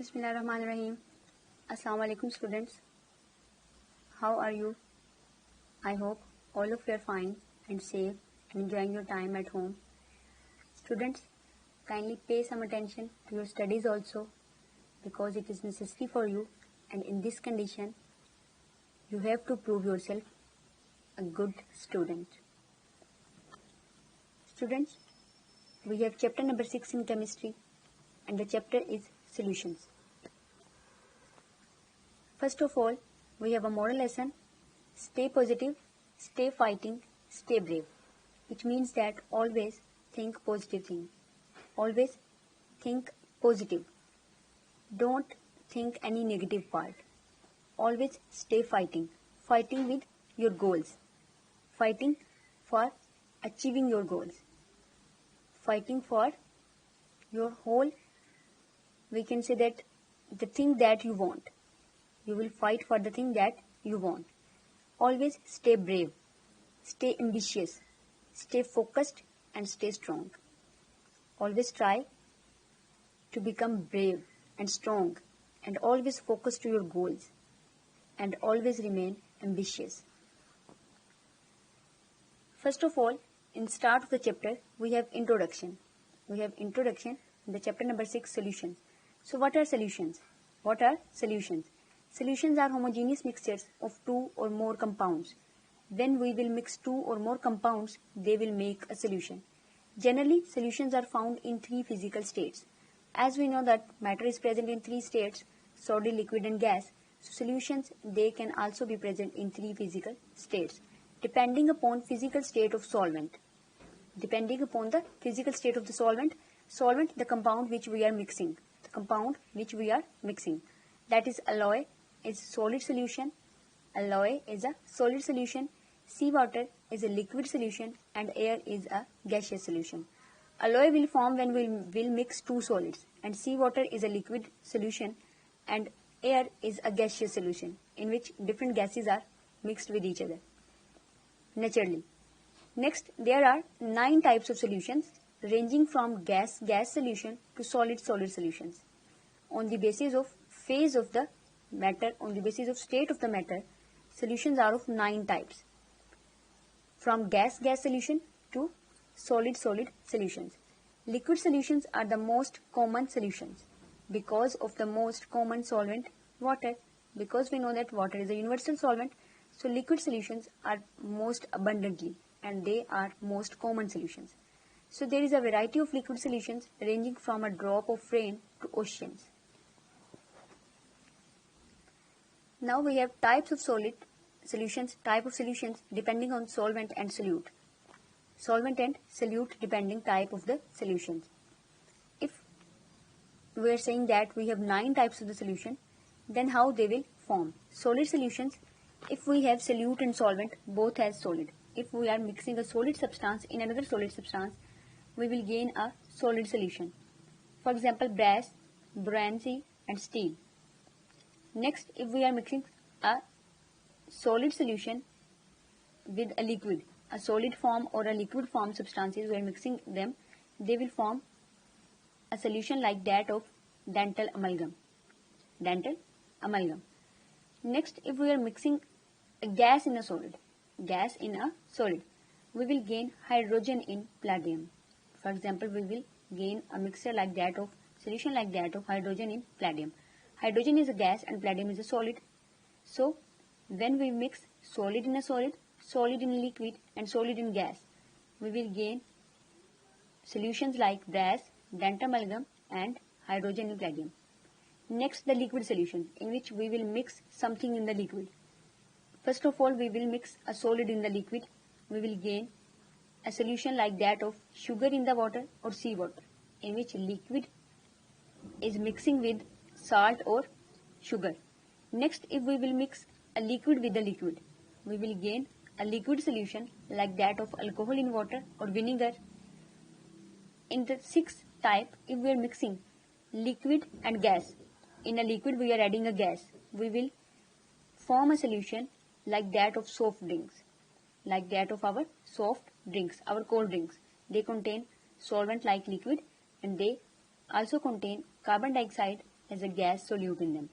Bismillahirrahmanirrahim. Assalamu alaikum students. How are you? I hope all of you are fine and safe and enjoying your time at home. Students, kindly pay some attention to your studies also because it is necessary for you, and in this condition you have to prove yourself a good student. Students, we have chapter number 6 in chemistry and the chapter is solutions. First of all, we have a moral lesson: stay positive, stay fighting, stay brave. Which means that always think positive thing. Always think positive. Don't think any negative part. Always stay fighting. Fighting with your goals. Fighting for achieving your goals. Fighting for your whole, we can say that the thing that you want. You will fight for the thing that you want. Always stay brave. Stay ambitious. Stay focused and stay strong. Always try to become brave and strong and always focus to your goals and always remain ambitious. First of all, in start of the chapter, we have introduction. We have introduction in the chapter number 6, solutions. So what are solutions? What are solutions? Solutions are homogeneous mixtures of two or more compounds. When we will mix two or more compounds, they will make a solution. Generally, solutions are found in three physical states. As we know that matter is present in three states: solid, liquid and gas. So solutions, they can also be present in three physical states, depending upon physical state of solvent. Depending upon the physical state of the solvent, the compound which we are mixing. The compound which we are mixing. That is, alloy is solid solution. Alloy is a solid solution. Seawater is a liquid solution and air is a gaseous solution. Alloy will form when we will mix two solids, and seawater is a liquid solution and air is a gaseous solution in which different gases are mixed with each other naturally. Next, there are 9 types of solutions ranging from gas solution to solid solutions. On the basis of phase of the matter, on the basis of state of the matter, solutions are of 9 types. From gas solution to solid solutions. Liquid solutions are the most common solutions because of the most common solvent, water. Because we know that water is a universal solvent, so liquid solutions are most abundantly and they are most common solutions. So there is a variety of liquid solutions ranging from a drop of rain to oceans. Now we have types of solid solutions, type of solutions depending on solvent and solute. Solvent and solute depending type of the solutions. If we are saying that we have 9 types of the solution, then how they will form? Solid solutions, if we have solute and solvent both as solid. If we are mixing a solid substance in another solid substance, we will gain a solid solution. For example, brass, buoyancy and steel. Next, if we are mixing a solid solution with a liquid, a solid form or a liquid form substances, we are mixing them, they will form a solution like that of dental amalgam. Dental amalgam. Next, if we are mixing a gas in a solid, we will gain hydrogen in palladium. For example, we will gain a mixture like that of solution like that of hydrogen in palladium. Hydrogen is a gas and palladium is a solid. So when we mix solid in a solid in a liquid and solid in gas, we will gain solutions like brass, dental amalgam and hydrogen in palladium. Next, the liquid solution, in which we will mix something in the liquid. First of all, we will mix a solid in the liquid. We will gain a solution like that of sugar in the water or seawater, in which liquid is mixing with salt or sugar. Next, if we will mix a liquid with a liquid, we will gain a liquid solution like that of alcohol in water or vinegar. In the 6th type, if we are mixing liquid and gas, in a liquid we are adding a gas, we will form a solution like that of soft drinks, like that of our soft drinks, our cold drinks. They contain solvent like liquid and they also contain carbon dioxide as a gas solute in them.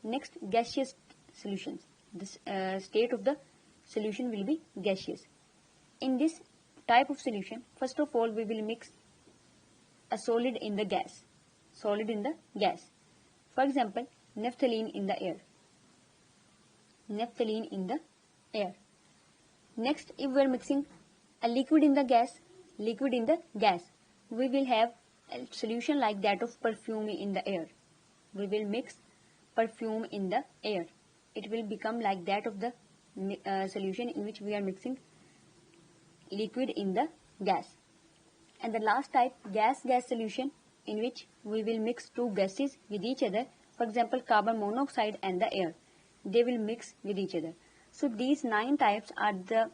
Next, gaseous solutions. The state of the solution will be gaseous. In this type of solution, first of all, we will mix a solid in the gas. Solid in the gas. For example, naphthalene in the air. Naphthalene in the air. Next, if we are mixing a liquid in the gas, liquid in the gas, we will have a solution like that of perfume in the air. We will mix perfume in the air. It will become like that of the solution in which we are mixing liquid in the gas. And the last type, gas-gas solution, in which we will mix two gases with each other. For example, carbon monoxide and the air. They will mix with each other. So these 9 types are the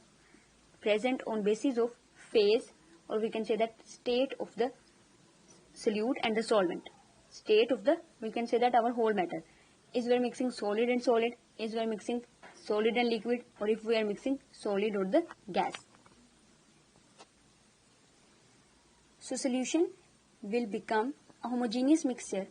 present on basis of phase, or we can say that state of the solute and the solvent. State of the, we can say that our whole matter. Is we are mixing solid and solid, is we are mixing solid and liquid, or if we are mixing solid or the gas. So solution will become a homogeneous mixture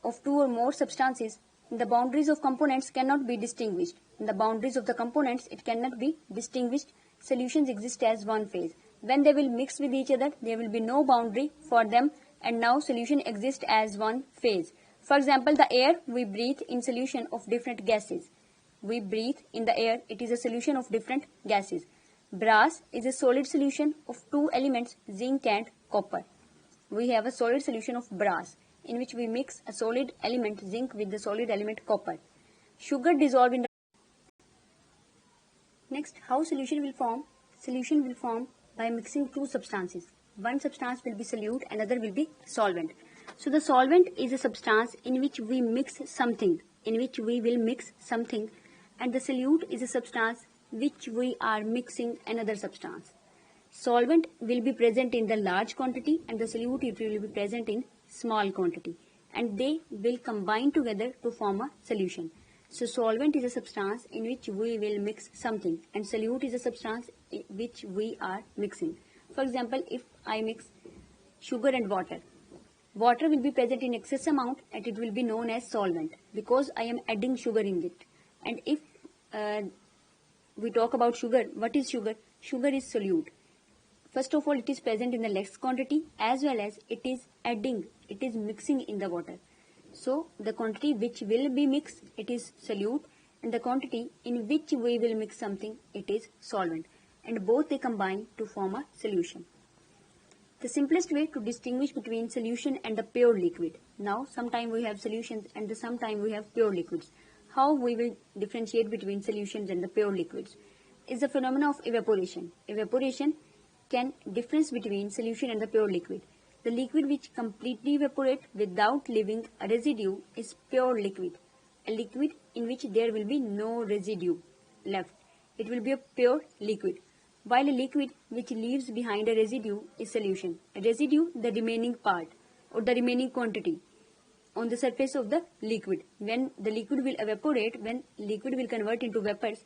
of 2 or more substances. The boundaries of components cannot be distinguished. In the boundaries of the components, it cannot be distinguished. Solutions exist as one phase. When they will mix with each other, there will be no boundary for them, and now solution exists as one phase. For example, the air we breathe in solution of different gases. We breathe in the air, it is a solution of different gases. Brass is a solid solution of 2 elements, zinc and copper. We have a solid solution of brass, in which we mix a solid element zinc with the solid element copper. Sugar dissolved in the... Next, how solution will form? Solution will form by mixing 2 substances. One substance will be solute, another will be solvent. So the solvent is a substance in which we mix something, and the solute is a substance which we are mixing another substance. Solvent will be present in the large quantity and the solute it will be present in small quantity, and they will combine together to form a solution. So solvent is a substance in which we will mix something, and solute is a substance which we are mixing. For example, if I mix sugar and water, water will be present in excess amount and it will be known as solvent because I am adding sugar in it. And if we talk about sugar, what is sugar? Sugar is solute. First of all, it is present in the less quantity as well as it is mixing in the water. So the quantity which will be mixed, it is solute, and the quantity in which we will mix something, it is solvent, and both they combine to form a solution. The simplest way to distinguish between solution and the pure liquid. Now, sometime we have solutions and sometime we have pure liquids. How we will differentiate between solutions and the pure liquids is the phenomena of evaporation. Evaporation can difference between solution and the pure liquid. The liquid which completely evaporates without leaving a residue is pure liquid. A liquid in which there will be no residue left. It will be a pure liquid. While a liquid which leaves behind a residue is solution. A residue, the remaining part or the remaining quantity on the surface of the liquid. When the liquid will evaporate, when liquid will convert into vapors,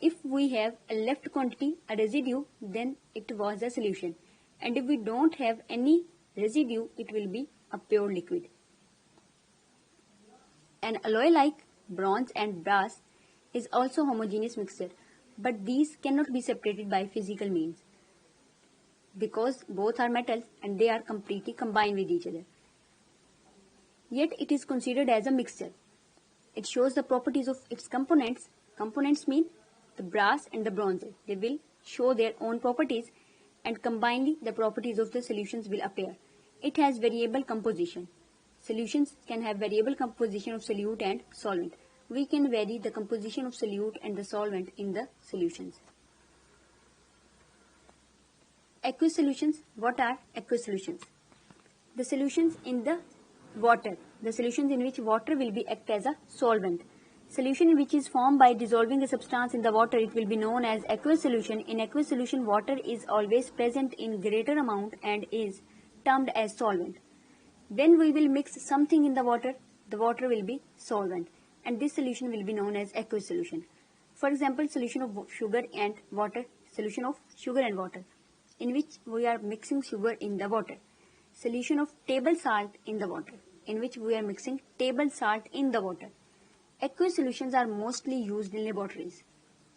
if we have a left quantity, a residue, then it was a solution. And if we don't have any residue, it will be a pure liquid. An alloy like bronze and brass is also homogeneous mixture, but these cannot be separated by physical means because both are metals and they are completely combined with each other. Yet it is considered as a mixture. It shows the properties of its components. Components mean the brass and the bronze. They will show their own properties and combinedly the properties of the solutions will appear. It has variable composition. Solutions can have variable composition of solute and solvent. We can vary the composition of solute and the solvent in the solutions. Aqueous solutions. What are aqueous solutions? The solutions in the water. The solutions in which water will be act as a solvent. Solution which is formed by dissolving a substance in the water, it will be known as aqueous solution. In aqueous solution, water is always present in greater amount and is termed as solvent. When we will mix something in the water will be solvent, and this solution will be known as aqueous solution. For example, solution of sugar and water, solution of sugar and water, in which we are mixing sugar in the water. Solution of table salt in the water, in which we are mixing table salt in the water. Aqueous solutions are mostly used in laboratories.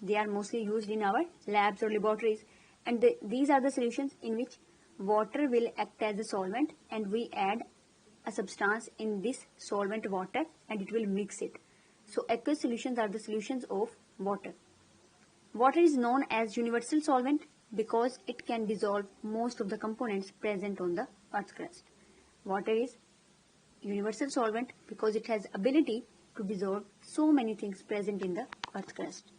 They are mostly used in our labs or laboratories, and these are the solutions in which water will act as a solvent, and we add a substance in this solvent water and it will mix it. So aqueous solutions are the solutions of water. Water is known as universal solvent because it can dissolve most of the components present on the Earth's crust. Water is universal solvent because it has ability to dissolve so many things present in the Earth's crust.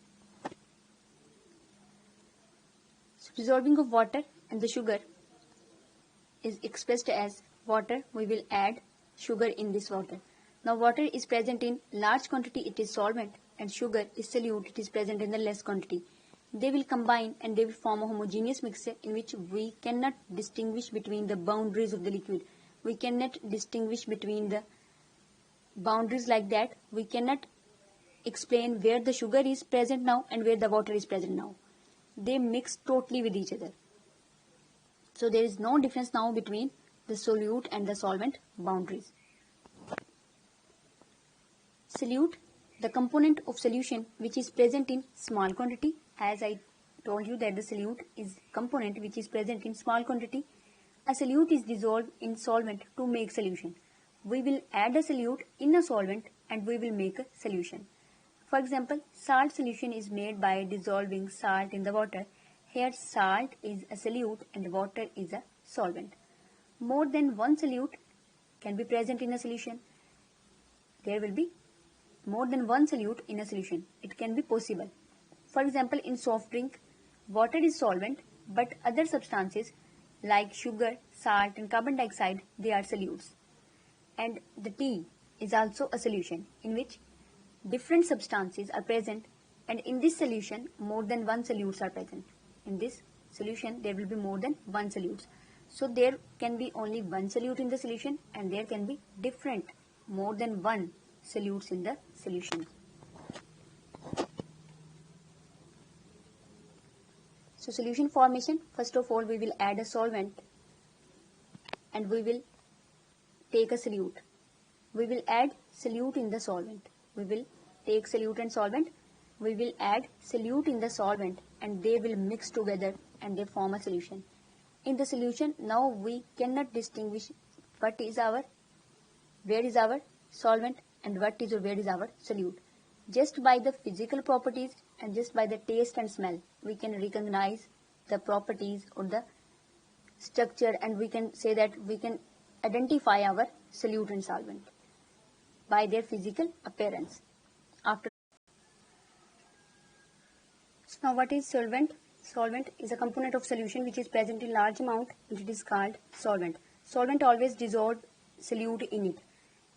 So dissolving of water and the sugar is expressed as water. We will add sugar in this water. Now water is present in large quantity, it is solvent, and sugar is solute, it is present in the less quantity. They will combine and they will form a homogeneous mixture in which we cannot distinguish between the boundaries of the liquid. We cannot distinguish between the boundaries like that. We cannot explain where the sugar is present now and where the water is present now. They mix totally with each other. So there is no difference now between the solute and the solvent boundaries. Solute, the component of solution which is present in small quantity. As I told you that the solute is component which is present in small quantity. A solute is dissolved in solvent to make solution. We will add a solute in a solvent and we will make a solution. For example, salt solution is made by dissolving salt in the water. Here salt is a solute and water is a solvent. More than one solute can be present in a solution. There will be more than one solute in a solution. It can be possible. For example, in soft drink, water is solvent, but other substances like sugar, salt and carbon dioxide, they are solutes. And the tea is also a solution in which different substances are present, and in this solution more than one solutes are present. In this solution there will be more than one solutes. So there can be only one solute in the solution and there can be different more than one solutes in the solution. So solution formation, first of all we will add a solvent and we will take a solute. We will add solute in the solvent. We will take solute and solvent. We will add solute in the solvent and they will mix together and they form a solution. In the solution now we cannot distinguish where is our solvent and where is our solute. Just by the physical properties and just by the taste and smell we can recognize the properties or the structure, and we can say that we can identify our solute and solvent by their physical appearance. So now what is solvent? Solvent is a component of solution which is present in large amount and it is called solvent. Solvent always dissolve solute in it.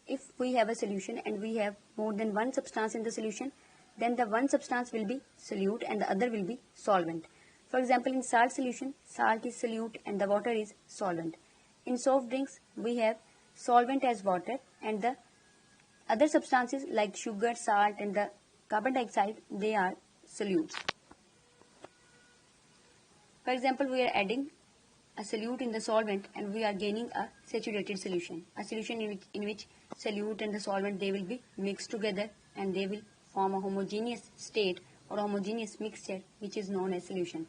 If we have a solution and we have more than one substance in the solution, then the one substance will be solute and the other will be solvent. For example, in salt solution, salt is solute and the water is solvent. In soft drinks, we have solvent as water and the other substances like sugar, salt and the carbon dioxide, they are solutes. For example, we are adding a solute in the solvent and we are gaining a saturated solution. A solution in which solute and the solvent, they will be mixed together and they will form a homogeneous state or homogeneous mixture which is known as solution.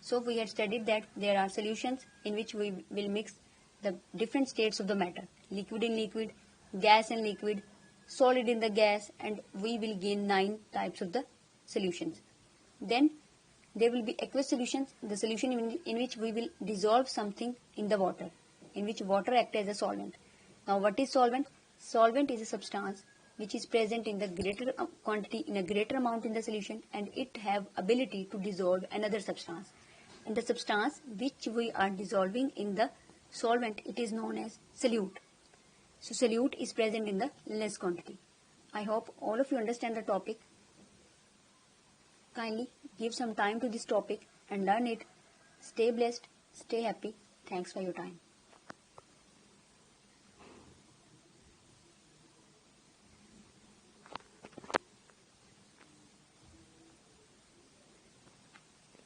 So we had studied that there are solutions in which we will mix the different states of the matter, liquid in liquid, gas in liquid, solid in the gas, and we will gain 9 types of the solutions. Then there will be aqueous solutions, the solution in which we will dissolve something in the water, in which water acts as a solvent. Now what is solvent? Solvent is a substance which is present in the greater quantity, in a greater amount in the solution, and it have ability to dissolve another substance. And the substance which we are dissolving in the solvent, it is known as solute. So solute is present in the less quantity. I hope all of you understand the topic. Kindly give some time to this topic and learn it. Stay blessed, stay happy. Thanks for your time.